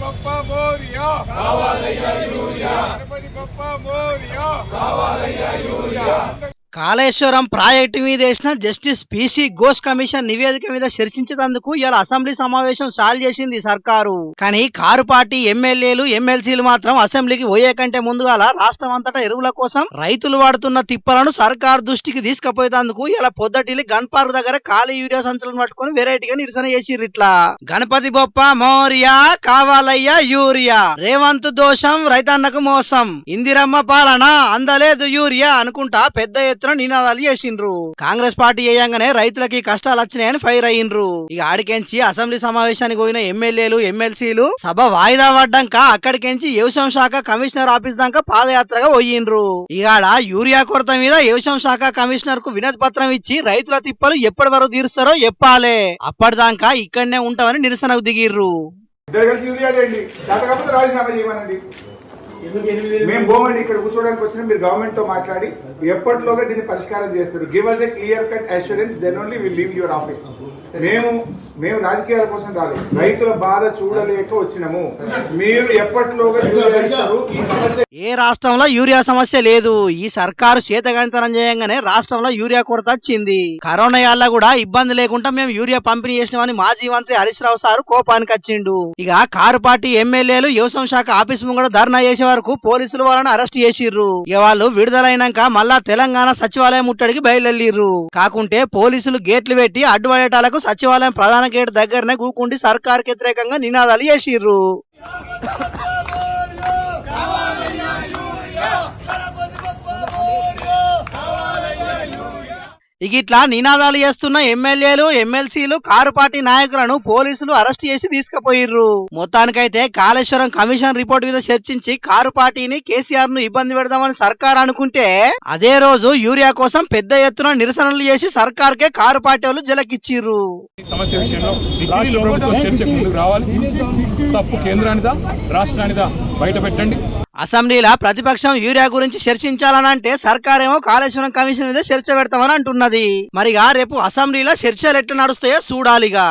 బప్పా మోరియా కావాలయ్యా యూరియా గణపతి బప్పా మోరియా కావాలయ్యా urea Kaleshwaram project మీద వేసిన జస్టిస్ పిసి ఘోష్ కమిషన్ నివేదిక మీద చర్చించేందుకు ఇలా అసెంబ్లీ సమావేశం సాల్వ్ చేసింది సర్కారు. కానీ కారు పార్టీ ఎమ్మెల్యేలు ఎమ్మెల్సీలు మాత్రం అసెంబ్లీకి పోయే కంటే ముందుగాల రాష్ట్రం అంతటా ఎరువుల కోసం రైతులు వాడుతున్న తిప్పలను సర్కారు దృష్టికి తీసుకుపోయేందుకు ఇలా పొద్దటిల్లి గన్ పార్క్ దగ్గర ఖాళీ యూరియా సంచులను పట్టుకుని వెరైటీగా నిరసన చేసిర్రు. ఇట్లా గణపతి బొప్ప మోరియా కావాలయ్యా యూరియా, రేవంత్ దోషం రైతన్నకు మోసం, ఇందిరమ్మ పాలన అందలేదు యూరియా అనుకుంటా పెద్ద నినాదాలు చేసిండ్రు. కాంగ్రెస్ పార్టీ వేయంగానే రైతులకి కష్టాలు వచ్చినాయని ఫైర్ అయ్యిండ్రు. ఇక ఆడికెంచి అసెంబ్లీ సమావేశానికి పోయిన ఎమ్మెల్యేలు ఎమ్మెల్సీలు సభ వాయిదా పడ్డాక అక్కడికెంచి వ్యవసాయ శాఖ కమిషనర్ ఆఫీస్ దాకా పాదయాత్రగా పోయిండ్రు. ఇవాళ యూరియా కొరత మీద వ్యవసాయ శాఖ కమిషనర్ కు వినతి పత్రం ఇచ్చి రైతుల తిప్పలు ఎప్పటి వరకు తీరుస్తారో చెప్పాలే, అప్పటిదాకా ఇక్కడనే ఉంటామని నిరసనకు దిగిర్రు. మేము పోమండి, ఇక్కడ కూర్చోడానికి వచ్చిన మీరు గవర్నమెంట్ తో మాట్లాడి ఎప్పటిలోగా దీన్ని పరిష్కారం చేస్తారు. Give us a clear cut assurance, then only will leave your office. మేము రాజకీయాల కోసం రాలేదు, రైతుల బాధ చూడలేక వచ్చినాము. మీరు ఎప్పటిలోగా ఈ సమస్య ఏ రాష్ట్రంలో యూరియా సమస్య లేదు. ఈ సర్కారు చేతగంతనం చేయంగానే రాష్ట్రంలో యూరియా కొరత వచ్చింది. కరోనా యాళ్ళ కూడా ఇబ్బంది లేకుండా మేము యూరియా పంపిణీ చేసినామని మాజీ మంత్రి హరీష్ రావు సారు కోపానికి వచ్చిండు. ఇక కారు పార్టీ ఎమ్మెల్యేలు వ్యవసాయ శాఖ ఆఫీస్ ముంగడ ధర్నా చేసే వరకు పోలీసులు వాళ్ళని అరెస్ట్ చేసిర్రు. ఇక వాళ్ళు విడుదలైనాక మళ్ళా తెలంగాణ సచివాలయం ముట్టడికి బయలుదేరిర్రు. కాకుంటే పోలీసులు గేట్లు పెట్టి అడ్డుపడేటాలకు సచివాలయం ప్రధాన గేట్ దగ్గరనే కూకుండి సర్కార్ వ్యతిరేకంగా నినాదాలు చేసిర్రు. ఇక ఇట్లా నినాదాలు చేస్తున్న ఎమ్మెల్యేలు ఎమ్మెల్సీలు కారు పార్టీ నాయకులను పోలీసులు అరెస్ట్ చేసి తీసుకుపోయిర్రు. మొత్తానికైతే కాళేశ్వరం కమిషన్ రిపోర్ట్ మీద చర్చించి కారు పార్టీని కేసీఆర్ ను ఇబ్బంది పెడదామని సర్కార్ అనుకుంటే అదే రోజు యూరియా కోసం పెద్ద ఎత్తున నిరసనలు చేసి సర్కార్కే కారు పార్టీ వాళ్ళు జలకిచ్చిర్రు. సమస్య విషయంలో రాష్ట్ర ప్రభుత్వం చర్చకు ముందుకు రావాలి. తప్పు కేంద్రానిదా రాష్ట్రానిదా బయట పెట్టండి. అసెంబ్లీలో ప్రతిపక్షం యూరియా గురించి చర్చించాలనంటే సర్కారేమో కాళేశ్వరం కమిషన్ మీద చర్చ పెడతామని అంటున్నది. మరిగా రేపు అసెంబ్లీలో చర్చలు ఎట్లా నడుస్తాయో చూడాలిగా.